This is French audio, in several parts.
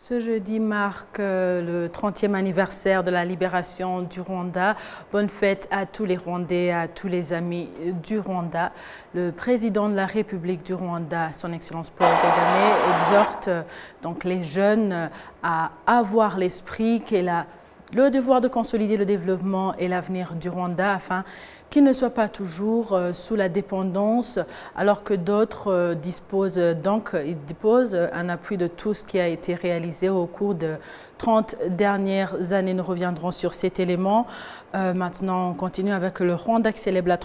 Ce jeudi marque le 30e anniversaire de la libération du Rwanda. Bonne fête à tous les Rwandais, à tous les amis du Rwanda. Le président de la République du Rwanda, son Excellence Paul Kagame, exhorte donc les jeunes à avoir l'esprit qu'est le devoir de consolider le développement et l'avenir du Rwanda afin qu'il ne soit pas toujours sous la dépendance, alors que d'autres disposent un appui de tout ce qui a été réalisé au cours de 30 dernières années. Nous reviendrons sur cet élément. Maintenant, on continue avec le Rwanda qui célèbre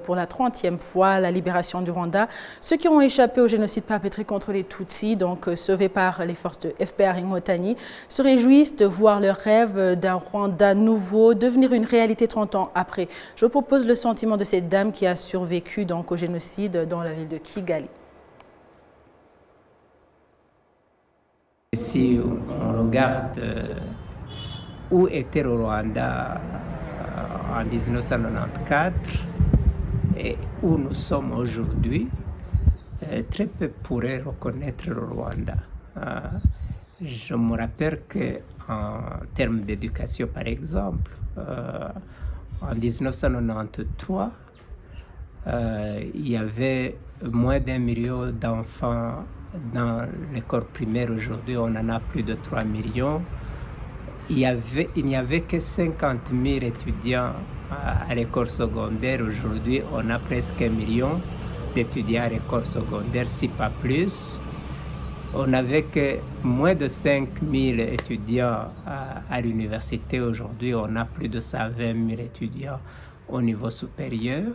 pour la 30e fois la libération du Rwanda. Ceux qui ont échappé au génocide perpétré contre les Tutsis, donc sauvés par les forces de FPR Inkotanyi, se réjouissent de voir leur rêve d'un Rwanda nouveau devenir une réalité 30 ans après. Je vous propose le sentiment de cette dame qui a survécu donc au génocide dans la ville de Kigali. Si on regarde où était le Rwanda en 1994 et où nous sommes aujourd'hui, très peu pourraient reconnaître le Rwanda. Je me rappelle qu'en termes d'éducation, par exemple, en 1993, il y avait moins d'1 million d'enfants dans l'école primaire. Aujourd'hui, on en a plus de 3 millions. Il n'y avait que 50 000 étudiants à l'école secondaire. Aujourd'hui, on a presque 1 million d'étudiants à l'école secondaire, si pas plus. On n'avait que moins de 5 000 étudiants à l'université. Aujourd'hui, on a plus de 120 000 étudiants au niveau supérieur.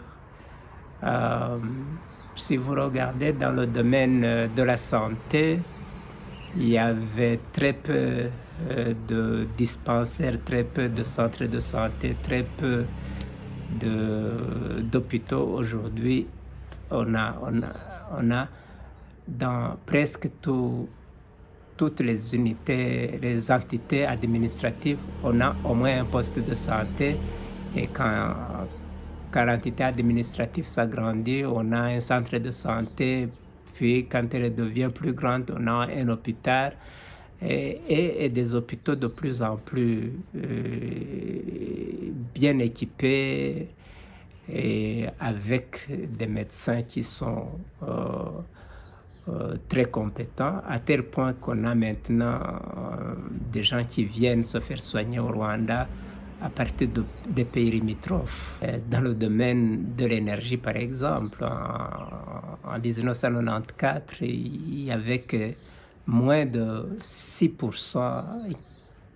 Si vous regardez dans le domaine de la santé, il y avait très peu de dispensaires, très peu de centres de santé, très peu d'hôpitaux. Aujourd'hui, on a dans presque toutes les unités, les entités administratives, on a au moins un poste de santé. Et quand l'entité administrative s'agrandit, on a un centre de santé. Puis quand elle devient plus grande, on a un hôpital et des hôpitaux de plus en plus bien équipés et avec des médecins qui sont très compétents, à tel point qu'on a maintenant des gens qui viennent se faire soigner au Rwanda à partir des pays limitrophes. Dans le domaine de l'énergie, par exemple, en 1994, il y avait que moins de 6%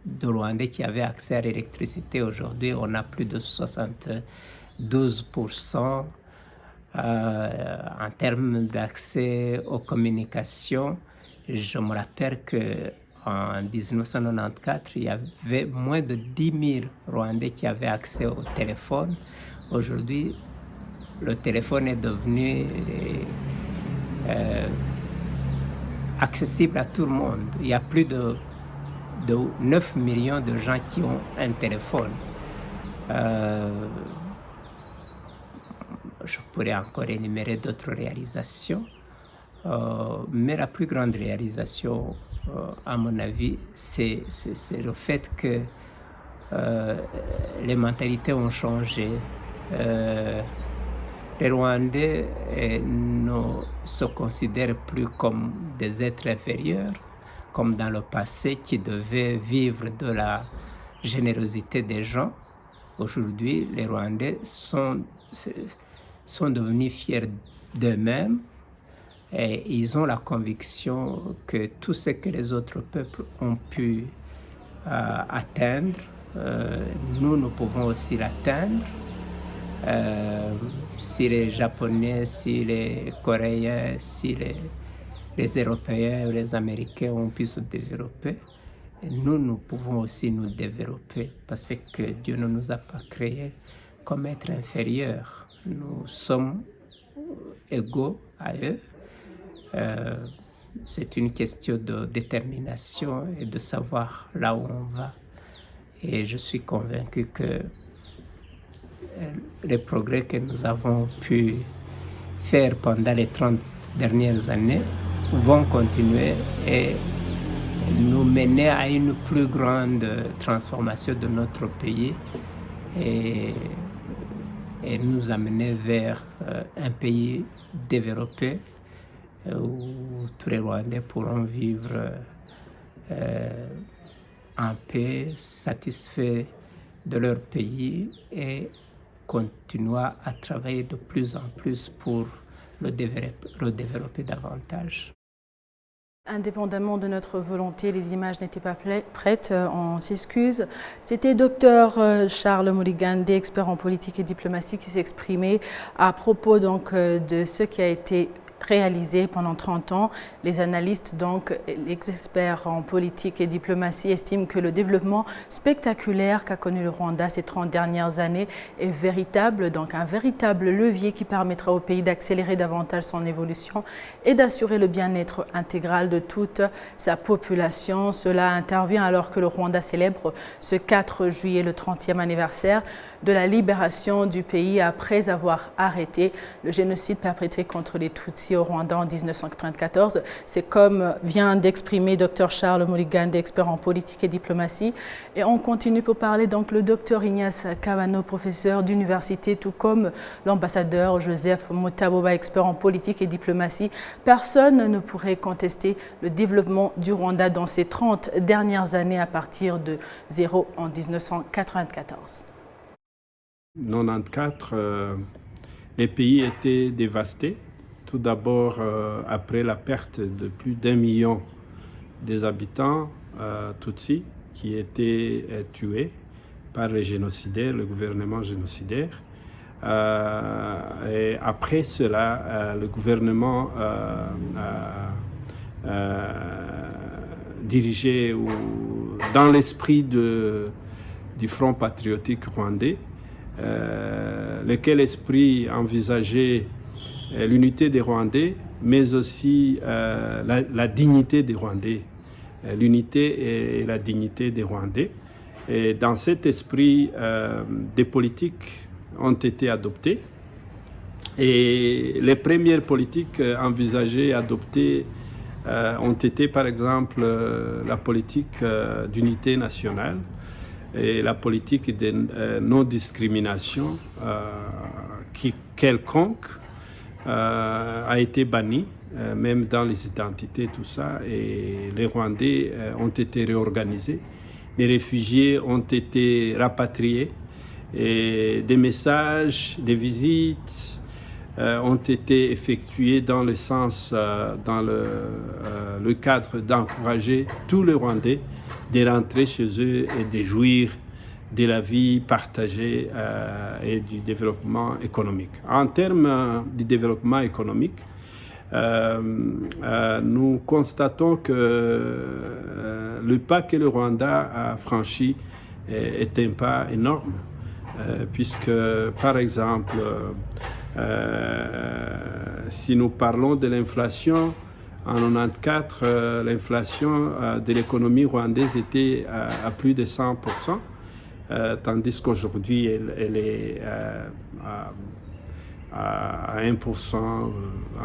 de Rwandais qui avaient accès à l'électricité. Aujourd'hui, on a plus de 72%. En termes d'accès aux communications, je me rappelle qu'en 1994, il y avait moins de 10 000 Rwandais qui avaient accès au téléphone. Aujourd'hui, le téléphone est devenu accessible à tout le monde. Il y a plus de 9 millions de gens qui ont un téléphone. Je pourrais encore énumérer d'autres réalisations, mais la plus grande réalisation, à mon avis, c'est le fait que les mentalités ont changé. Les Rwandais ne se considèrent plus comme des êtres inférieurs, comme dans le passé, qui devaient vivre de la générosité des gens. Aujourd'hui, les Rwandais sont devenus fiers d'eux-mêmes et ils ont la conviction que tout ce que les autres peuples ont pu atteindre, nous pouvons aussi l'atteindre. Si les Japonais, si les Coréens, si les Européens ou les Américains ont pu se développer, nous pouvons aussi nous développer parce que Dieu ne nous a pas créés comme êtres inférieurs. Nous sommes égaux à eux. C'est une question de détermination et de savoir là où on va. Et je suis convaincu que les progrès que nous avons pu faire pendant les 30 dernières années vont continuer et nous mener à une plus grande transformation de notre pays et nous amener vers un pays développé où tous les Rwandais pourront vivre en paix, satisfaits de leur pays et continuer à travailler de plus en plus pour le développer davantage. Indépendamment de notre volonté, les images n'étaient pas prêtes, on s'excuse. C'était Dr Charles Muligande, expert en politique et diplomatie, qui s'exprimait à propos donc de ce qui a été réalisé pendant 30 ans. Les analystes, donc les experts en politique et diplomatie, estiment que le développement spectaculaire qu'a connu le Rwanda ces 30 dernières années est véritable, donc un véritable levier qui permettra au pays d'accélérer davantage son évolution et d'assurer le bien-être intégral de toute sa population. Cela intervient alors que le Rwanda célèbre ce 4 juillet le 30e anniversaire de la libération du pays après avoir arrêté le génocide perpétré contre les Tutsis au Rwanda en 1994. C'est comme vient d'exprimer Dr Charles Muligande, expert en politique et diplomatie. Et on continue pour parler donc le Dr Ignace Kabano, professeur d'université, tout comme l'ambassadeur Joseph Mutaboba, expert en politique et diplomatie. Personne ne pourrait contester le développement du Rwanda dans ces 30 dernières années à partir de zéro en 1994. 1994, les pays étaient dévastés. Tout d'abord, après la perte de plus d'1 million des habitants Tutsis qui étaient tués par les génocidaires, le gouvernement génocidaire. Et après cela, le gouvernement dirigé dans l'esprit du Front patriotique rwandais, lequel esprit envisageait l'unité des Rwandais, mais aussi la dignité des Rwandais, l'unité et la dignité des Rwandais. Et dans cet esprit, des politiques ont été adoptées. Et les premières politiques envisagées et adoptées ont été, par exemple, la politique d'unité nationale et la politique de non-discrimination qui, quelconque, a été banni, même dans les identités, tout ça, et les Rwandais ont été réorganisés, les réfugiés ont été rapatriés, et des messages, des visites ont été effectués dans le sens, dans le cadre d'encourager tous les Rwandais de rentrer chez eux et de jouir de la vie partagée et du développement économique. En termes du développement économique, nous constatons que le pas que le Rwanda a franchi est un pas énorme, puisque, par exemple, si nous parlons de l'inflation, en 1994, l'inflation de l'économie rwandaise était à plus de 100%. Tandis qu'aujourd'hui, elle est à 1%,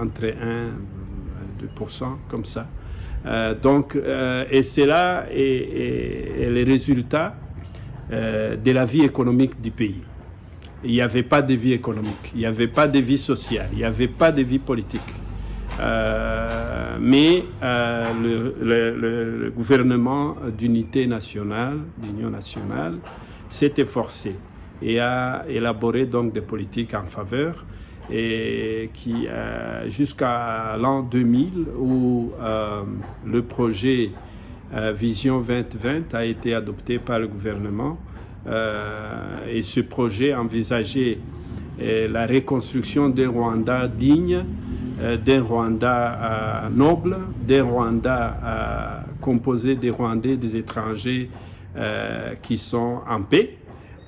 entre 1 et 2%, comme ça. Et cela est le résultat de la vie économique du pays. Il n'y avait pas de vie économique, il n'y avait pas de vie sociale, il n'y avait pas de vie politique. Mais le gouvernement d'unité nationale, d'union nationale, s'est efforcé et a élaboré donc des politiques en faveur et qui jusqu'à l'an 2000 où le projet Vision 2020 a été adopté par le gouvernement et ce projet envisageait la reconstruction d'un Rwanda digne, d'un Rwanda noble, d'un Rwanda composé des Rwandais, des étrangers qui sont en paix.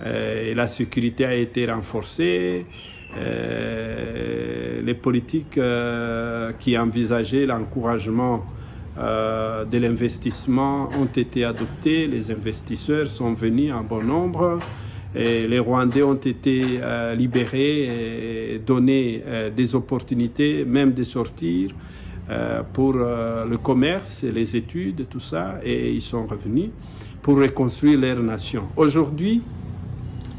Et la sécurité a été renforcée. Les politiques qui envisageaient l'encouragement de l'investissement ont été adoptées. Les investisseurs sont venus en bon nombre. Et les Rwandais ont été libérés et donnés des opportunités, même de sortir pour le commerce et les études, tout ça, et ils sont revenus pour reconstruire leur nation. Aujourd'hui,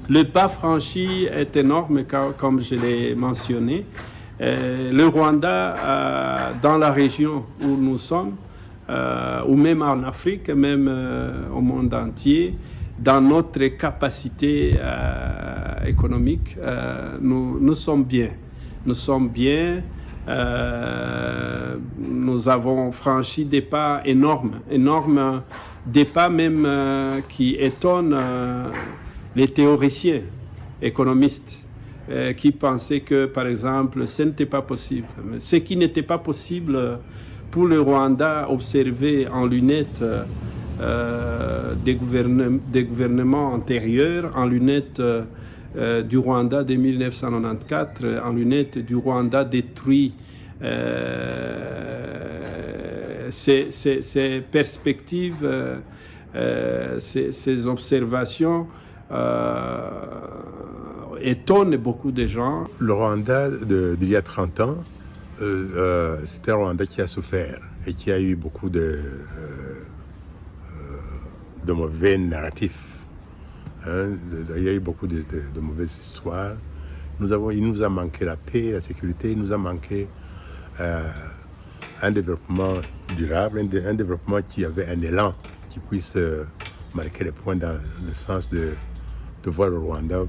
le pas franchi est énorme, comme je l'ai mentionné. Le Rwanda, dans la région où nous sommes, ou même en Afrique, même au monde entier, dans notre capacité économique, nous sommes bien. Nous sommes bien. Nous avons franchi des pas énormes, des pas même qui étonnent les théoriciens économistes qui pensaient que, par exemple, ce n'était pas possible. Ce qui n'était pas possible pour le Rwanda, observé en lunettes des gouvernements antérieurs, en lunettes du Rwanda de 1994, en lunettes du Rwanda détruit. Ces perspectives, ces observations étonnent beaucoup de gens. Le Rwanda d'il y a 30 ans, c'était un Rwanda qui a souffert et qui a eu beaucoup de mauvais narratifs. Il y a eu beaucoup de mauvaises histoires. Il nous a manqué la paix, la sécurité, il nous a manqué un développement durable, un développement qui avait un élan, qui puisse marquer les points dans le sens de voir le Rwanda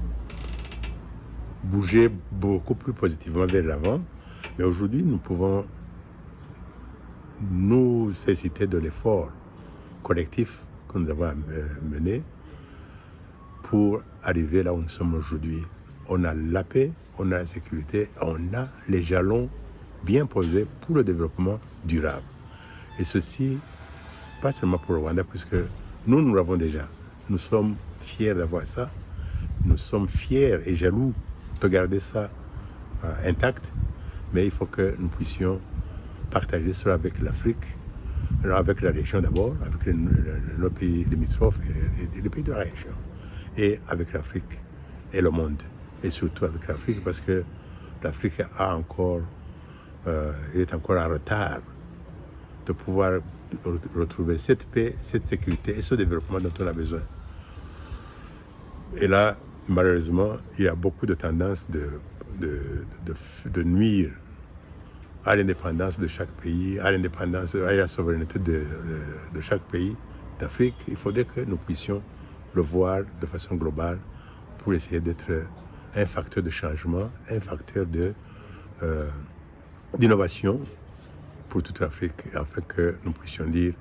bouger beaucoup plus positivement vers l'avant. Mais aujourd'hui, nous pouvons nous féliciter de l'effort collectif que nous avons mené pour arriver là où nous sommes aujourd'hui. On a la paix, on a la sécurité, on a les jalons bien posés pour le développement durable. Et ceci, pas seulement pour le Rwanda, puisque nous l'avons déjà. Nous sommes fiers d'avoir ça. Nous sommes fiers et jaloux de garder ça intact. Mais il faut que nous puissions partager cela avec l'Afrique, avec la région d'abord, avec nos pays limitrophes et les pays de la région, et avec l'Afrique et le monde, et surtout avec l'Afrique, parce que l'Afrique il est encore en retard de pouvoir retrouver cette paix, cette sécurité et ce développement dont on a besoin. Et là, malheureusement, il y a beaucoup de tendances de nuire à l'indépendance de chaque pays, à la souveraineté de chaque pays d'Afrique. Il faudrait que nous puissions le voir de façon globale pour essayer d'être un facteur de changement, un facteur d'innovation pour toute l'Afrique, afin que nous puissions dire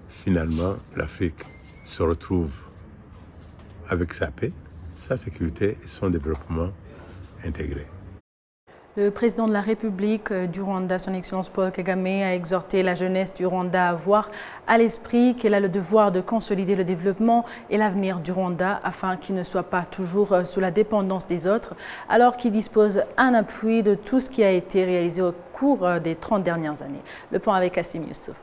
finalement l'Afrique se retrouve avec sa paix, sa sécurité et son développement intégré. Le président de la République du Rwanda, son Excellence Paul Kagame, a exhorté la jeunesse du Rwanda à avoir à l'esprit qu'elle a le devoir de consolider le développement et l'avenir du Rwanda afin qu'il ne soit pas toujours sous la dépendance des autres, alors qu'il dispose un appui de tout ce qui a été réalisé au cours des 30 dernières années. Le point avec Kassim Youssouf.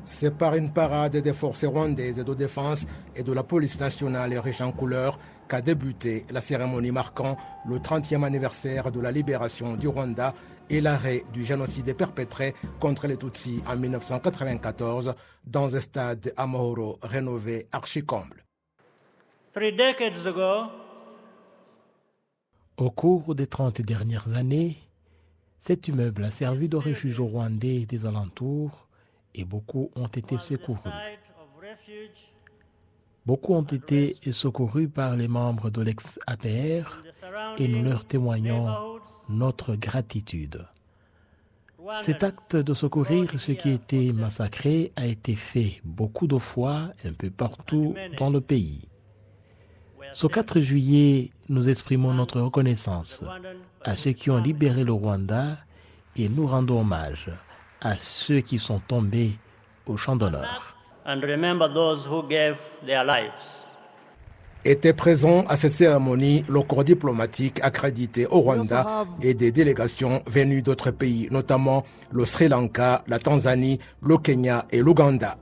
C'est par une parade des forces rwandaises de défense et de la police nationale riche en couleurs qu'a débuté la cérémonie marquant le 30e anniversaire de la libération du Rwanda et l'arrêt du génocide perpétré contre les Tutsis en 1994 dans un stade Amahoro rénové archi-comble. 3 decades ago, au cours des 30 dernières années, cet immeuble a servi de refuge aux Rwandais des alentours et beaucoup ont été secourus. Beaucoup ont été secourus par les membres de l'ex-APR et nous leur témoignons notre gratitude. Cet acte de secourir ceux qui étaient massacrés a été fait beaucoup de fois un peu partout dans le pays. Ce 4 juillet, nous exprimons notre reconnaissance à ceux qui ont libéré le Rwanda et nous rendons hommage à ceux qui sont tombés au champ d'honneur. and remember those who gave their lives. Étaient présents à cette cérémonie le corps diplomatique accrédité au Rwanda et des délégations venues d'autres pays, notamment le Sri Lanka, la Tanzanie, le Kenya et l'Ouganda.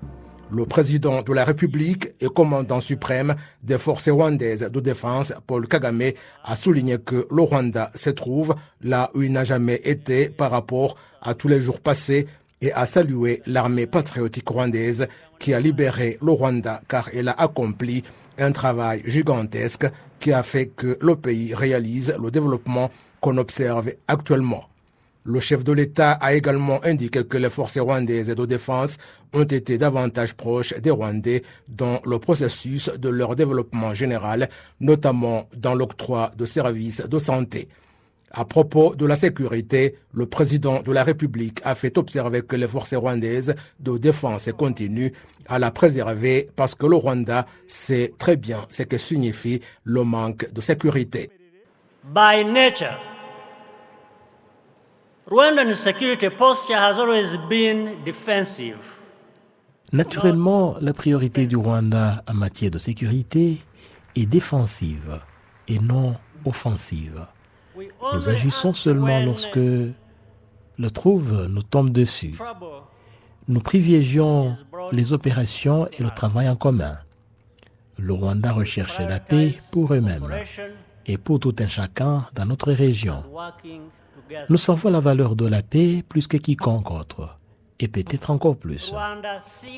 Le président de la République et commandant suprême des forces rwandaises de défense, Paul Kagame, a souligné que le Rwanda se trouve là où il n'a jamais été par rapport à tous les jours passés et a salué l'armée patriotique rwandaise qui a libéré le Rwanda car elle a accompli un travail gigantesque qui a fait que le pays réalise le développement qu'on observe actuellement. Le chef de l'État a également indiqué que les forces rwandaises de défense ont été davantage proches des Rwandais dans le processus de leur développement général, notamment dans l'octroi de services de santé. À propos de la sécurité, le président de la République a fait observer que les forces rwandaises de défense continuent à la préserver parce que le Rwanda sait très bien ce que signifie le manque de sécurité. By nature, Rwandan security posture has always been defensive. Naturellement, la priorité du Rwanda en matière de sécurité est défensive et non offensive. Nous agissons seulement lorsque le trouble nous tombe dessus. Nous privilégions les opérations et le travail en commun. Le Rwanda recherche la paix pour eux-mêmes et pour tout un chacun dans notre région. Nous savons la valeur de la paix plus que quiconque autre, et peut-être encore plus.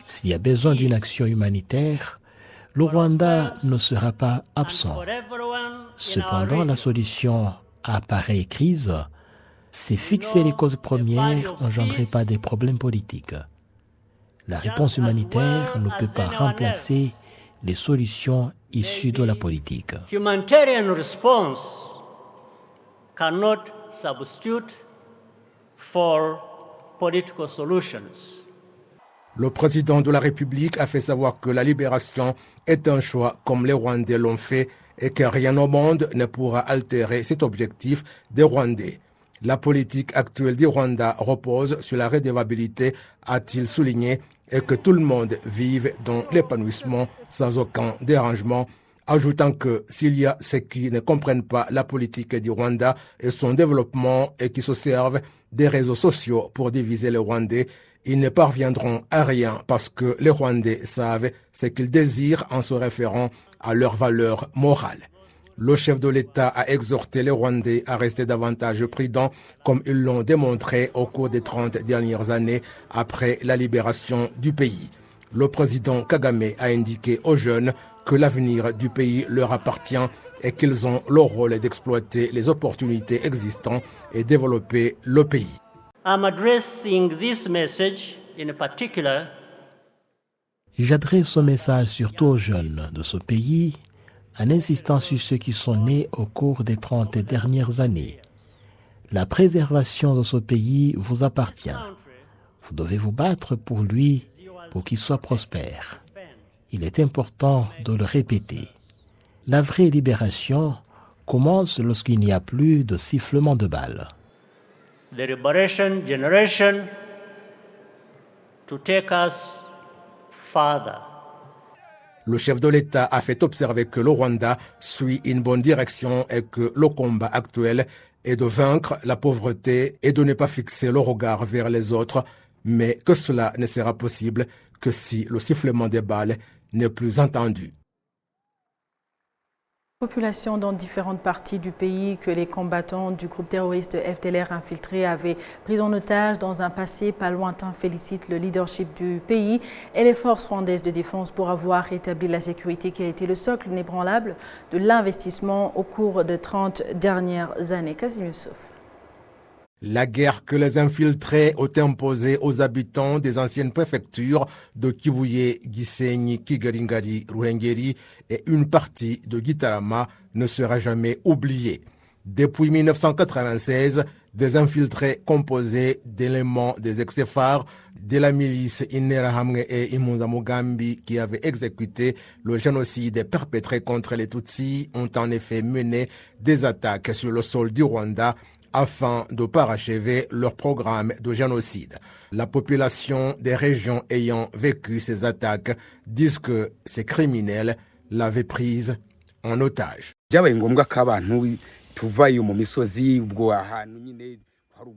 S'il y a besoin d'une action humanitaire, le Rwanda ne sera pas absent. Cependant, la solution à pareille crise, c'est fixer les causes premières engendrées par des problèmes politiques. La réponse humanitaire ne peut pas remplacer les solutions issues de la politique. Humanitarian response cannot substitute for political solutions. Le président de la République a fait savoir que la libération est un choix comme les Rwandais l'ont fait et que rien au monde ne pourra altérer cet objectif des Rwandais. La politique actuelle du Rwanda repose sur la redevabilité, a-t-il souligné, et que tout le monde vive dans l'épanouissement sans aucun dérangement, ajoutant que s'il y a ceux qui ne comprennent pas la politique du Rwanda et son développement et qui se servent des réseaux sociaux pour diviser les Rwandais, ils ne parviendront à rien parce que les Rwandais savent ce qu'ils désirent en se référant à leurs valeurs morales. Le chef de l'État a exhorté les Rwandais à rester davantage prudents comme ils l'ont démontré au cours des 30 dernières années après la libération du pays. Le président Kagame a indiqué aux jeunes que l'avenir du pays leur appartient et qu'ils ont le rôle d'exploiter les opportunités existantes et développer le pays. I'm addressing this message in particular. J'adresse ce message surtout aux jeunes de ce pays en insistant sur ceux qui sont nés au cours des 30 dernières années. La préservation de ce pays vous appartient. Vous devez vous battre pour lui, pour qu'il soit prospère. Il est important de le répéter. La vraie libération commence lorsqu'il n'y a plus de sifflement de balles. The liberation generation to take us further. Le chef de l'État a fait observer que le Rwanda suit une bonne direction et que le combat actuel est de vaincre la pauvreté et de ne pas fixer le regard vers les autres, mais que cela ne sera possible que si le sifflement des balles n'est plus entendu. Population dans différentes parties du pays que les combattants du groupe terroriste FDLR infiltré avaient pris en otage dans un passé pas lointain félicitent le leadership du pays et les forces rwandaises de défense pour avoir rétabli la sécurité qui a été le socle inébranlable de l'investissement au cours de 30 dernières années. Kassim Youssouf. La guerre que les infiltrés ont imposée aux habitants des anciennes préfectures de Kibuye, Gisenyi, Kigali, Ruhengeri et une partie de Gitarama ne sera jamais oubliée. Depuis 1996, des infiltrés composés d'éléments des ex-FAR, de la milice Interahamwe et Impunzi Mugambi qui avaient exécuté le génocide perpétré contre les Tutsis ont en effet mené des attaques sur le sol du Rwanda afin de parachever leur programme de génocide. La population des régions ayant vécu ces attaques disent que ces criminels l'avaient prise en otage.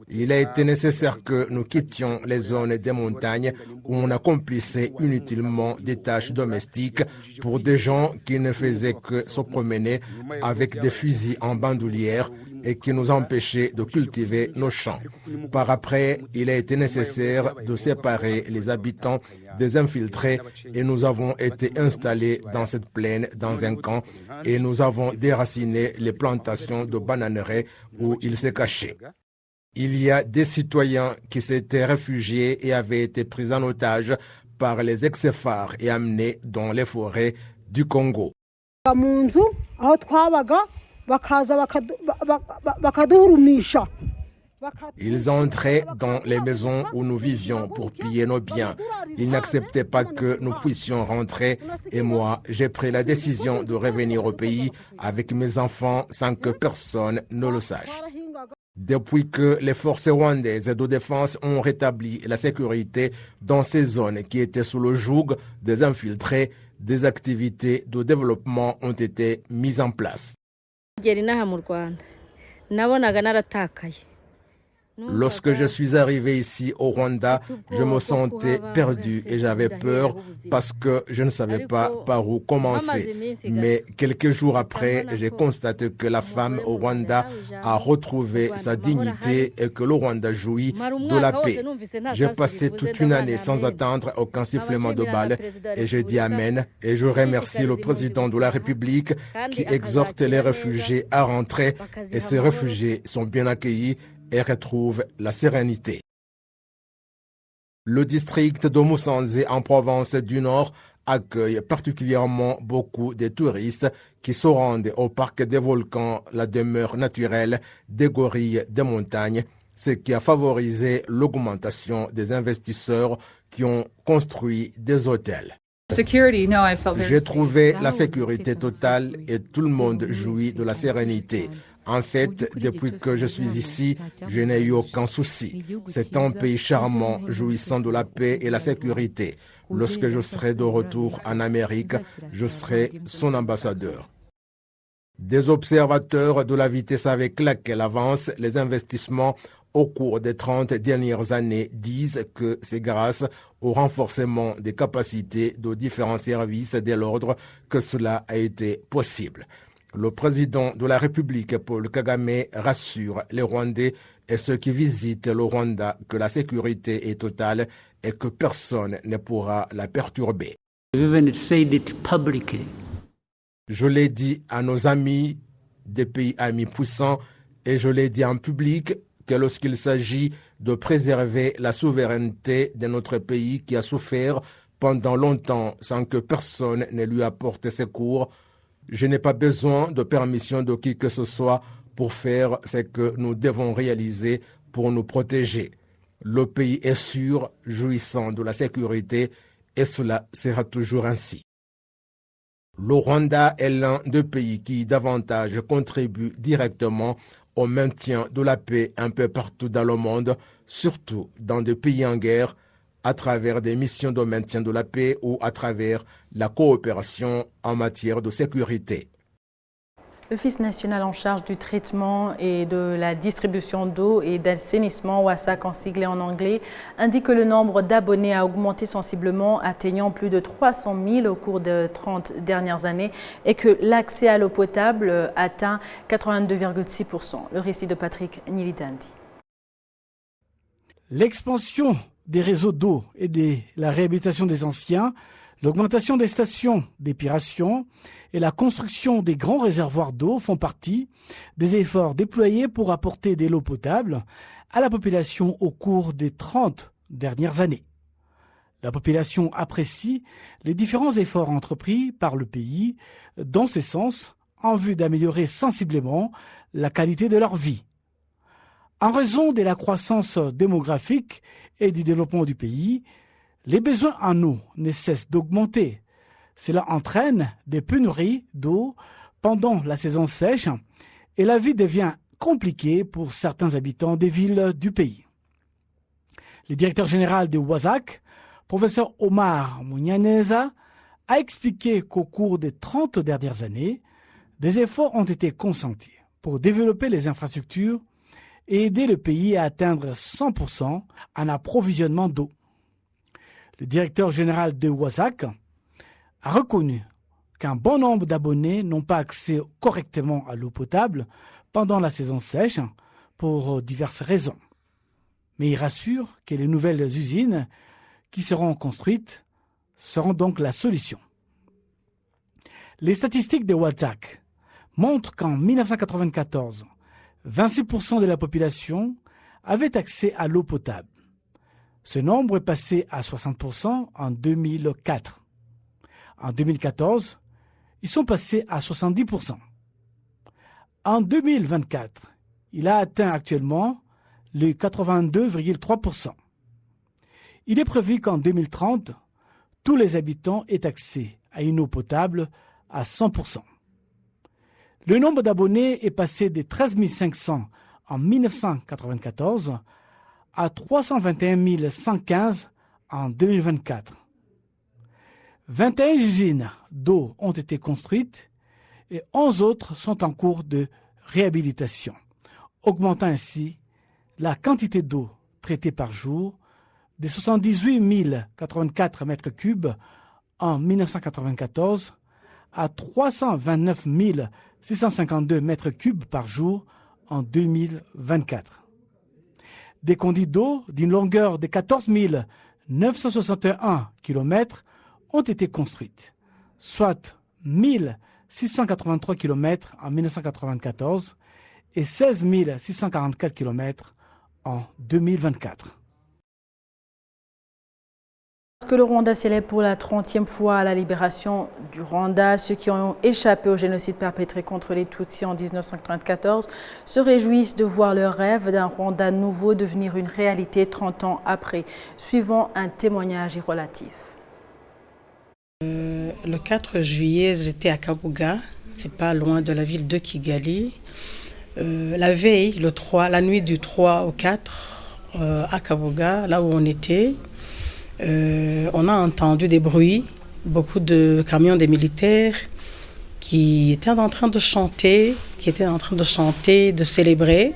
Il a été nécessaire que nous quittions les zones des montagnes où on accomplissait inutilement des tâches domestiques pour des gens qui ne faisaient que se promener avec des fusils en bandoulière et qui nous empêchaient de cultiver nos champs. Par après, il a été nécessaire de séparer les habitants des infiltrés et nous avons été installés dans cette plaine dans un camp et nous avons déraciné les plantations de bananeraies où ils se cachaient. Il y a des citoyens qui s'étaient réfugiés et avaient été pris en otage par les ex-phares et amenés dans les forêts du Congo. Ils entraient dans les maisons où nous vivions pour piller nos biens. Ils n'acceptaient pas que nous puissions rentrer et moi, j'ai pris la décision de revenir au pays avec mes enfants sans que personne ne le sache. Depuis que les forces rwandaises de défense ont rétabli la sécurité dans ces zones qui étaient sous le joug des infiltrés, des activités de développement ont été mises en place. Lorsque je suis arrivé ici au Rwanda, je me sentais perdu et j'avais peur parce que je ne savais pas par où commencer. Mais quelques jours après, j'ai constaté que la femme au Rwanda a retrouvé sa dignité et que le Rwanda jouit de la paix. J'ai passé toute une année sans attendre aucun sifflement de balle et j'ai dit Amen et je remercie le président de la République qui exhorte les réfugiés à rentrer et ces réfugiés sont bien accueillis et retrouve la sérénité. Le district de Musanze en province du Nord accueille particulièrement beaucoup de touristes qui se rendent au parc des volcans, la demeure naturelle des gorilles des montagnes, ce qui a favorisé l'augmentation des investisseurs qui ont construit des hôtels. J'ai trouvé la sécurité totale et tout le monde jouit de la sérénité. En fait, depuis que je suis ici, je n'ai eu aucun souci. C'est un pays charmant, jouissant de la paix et la sécurité. Lorsque je serai de retour en Amérique, je serai son ambassadeur. Des observateurs de la vitesse avec laquelle avancent les investissements au cours des 30 dernières années disent que c'est grâce au renforcement des capacités de différents services de l'ordre que cela a été possible. Le président de la République, Paul Kagame, rassure les Rwandais et ceux qui visitent le Rwanda que la sécurité est totale et que personne ne pourra la perturber. Je l'ai dit à nos amis des pays amis puissants et je l'ai dit en public que lorsqu'il s'agit de préserver la souveraineté de notre pays qui a souffert pendant longtemps sans que personne ne lui apporte secours, je n'ai pas besoin de permission de qui que ce soit pour faire ce que nous devons réaliser pour nous protéger. Le pays est sûr, jouissant de la sécurité, et cela sera toujours ainsi. Le Rwanda est l'un des pays qui davantage contribue directement au maintien de la paix un peu partout dans le monde, surtout dans des pays en guerre, à travers des missions de maintien de la paix ou à travers la coopération en matière de sécurité. L'Office national en charge du traitement et de la distribution d'eau et d'assainissement, WASAC en sigle en anglais, indique que le nombre d'abonnés a augmenté sensiblement, atteignant plus de 300 000 au cours des 30 dernières années et que l'accès à l'eau potable atteint 82,6%. Le récit de Patrick Nilidandi. L'expansion des réseaux d'eau et de la réhabilitation des anciens, l'augmentation des stations d'épuration et la construction des grands réservoirs d'eau font partie des efforts déployés pour apporter de l'eau potable à la population au cours des 30 dernières années. La population apprécie les différents efforts entrepris par le pays dans ce sens en vue d'améliorer sensiblement la qualité de leur vie. En raison de la croissance démographique et du développement du pays, les besoins en eau ne cessent d'augmenter. Cela entraîne des pénuries d'eau pendant la saison sèche et la vie devient compliquée pour certains habitants des villes du pays. Le directeur général de WASAC, professeur Omar Munyaneza, a expliqué qu'au cours des 30 dernières années, des efforts ont été consentis pour développer les infrastructures et aider le pays à atteindre 100% en approvisionnement d'eau. Le directeur général de WASAC a reconnu qu'un bon nombre d'abonnés n'ont pas accès correctement à l'eau potable pendant la saison sèche pour diverses raisons. Mais il rassure que les nouvelles usines qui seront construites seront donc la solution. Les statistiques de WASAC montrent qu'en 1994, 26% de la population avait accès à l'eau potable. Ce nombre est passé à 60% en 2004. En 2014, ils sont passés à 70%. En 2024, il a atteint actuellement les 82,3%. Il est prévu qu'en 2030, tous les habitants aient accès à une eau potable à 100%. Le nombre d'abonnés est passé de 13 500 en 1994 à 321 115 en 2024. 21 usines d'eau ont été construites et 11 autres sont en cours de réhabilitation, augmentant ainsi la quantité d'eau traitée par jour de 78 084 mètres cubes en 1994 à 329 652 mètres cubes par jour en 2024. Des conduits d'eau d'une longueur de 14 961 km ont été construites, soit 1683 km en 1994 et 16 644 km en 2024. Que le Rwanda célèbre pour la 30e fois la libération du Rwanda, ceux qui ont échappé au génocide perpétré contre les Tutsis en 1994 se réjouissent de voir leur rêve d'un Rwanda nouveau devenir une réalité 30 ans après, suivant un témoignage relatif. Le 4 juillet, j'étais à Kabuga, c'est pas loin de la ville de Kigali. La veille, la nuit du 3 au 4, à Kabuga, là où on était, on a entendu des bruits, beaucoup de camions des militaires qui étaient en train de chanter, de célébrer,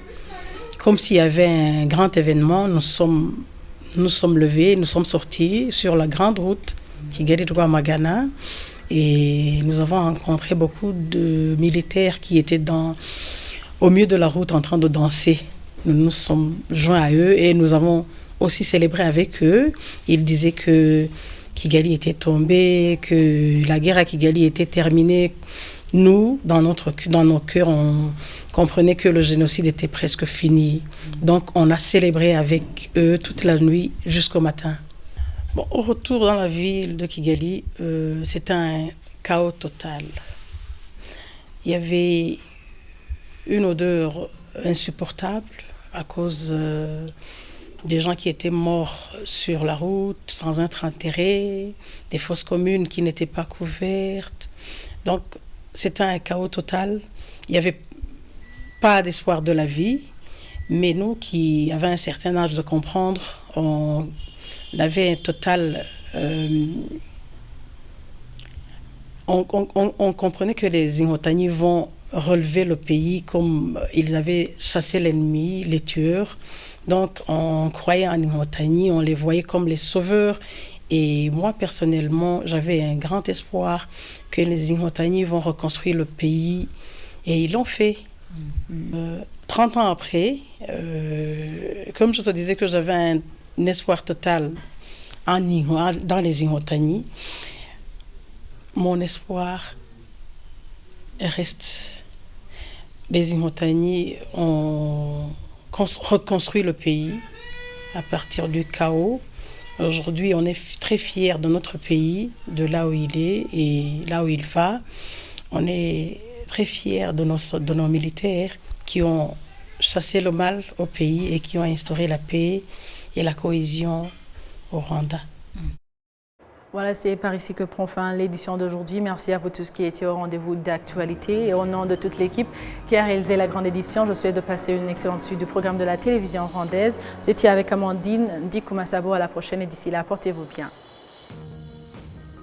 comme s'il y avait un grand événement. Nous sommes levés, nous sommes sortis sur la grande route Kigali-Rwamagana et nous avons rencontré beaucoup de militaires qui étaient au milieu de la route en train de danser. Nous nous sommes joints à eux et nous avons aussi célébré avec eux. Ils disaient que Kigali était tombé, que la guerre à Kigali était terminée. Nous, dans nos cœurs, on comprenait que le génocide était presque fini. Donc on a célébré avec eux toute la nuit jusqu'au matin. Bon, au retour dans la ville de Kigali, c'était un chaos total. Il y avait une odeur insupportable à cause des gens qui étaient morts sur la route, sans être enterrés, des fosses communes qui n'étaient pas couvertes. Donc, c'était un chaos total. Il n'y avait pas d'espoir de la vie, mais nous qui avions un certain âge de comprendre, on avait un total... on comprenait que les Ingotani vont relever le pays comme ils avaient chassé l'ennemi, les tueurs. Donc on croyait en Ingotani, on les voyait comme les sauveurs. Et moi personnellement, j'avais un grand espoir que les Ingotani vont reconstruire le pays. Et ils l'ont fait. 30 ans après, comme je te disais que j'avais un espoir total dans les Ingotani, mon espoir reste. Les Ingotani ont reconstruit le pays à partir du chaos. Aujourd'hui, on est très fiers de notre pays, de là où il est et là où il va. On est très fiers de nos militaires qui ont chassé le mal au pays et qui ont instauré la paix et la cohésion au Rwanda. Voilà, c'est par ici que prend fin l'édition d'aujourd'hui. Merci à vous tous qui étiez au rendez-vous d'actualité. Et au nom de toute l'équipe qui a réalisé la grande édition, je souhaite de passer une excellente suite du programme de la télévision rwandaise. Vous étiez avec Amandine Ndikumasabo. À la prochaine et d'ici là, portez-vous bien.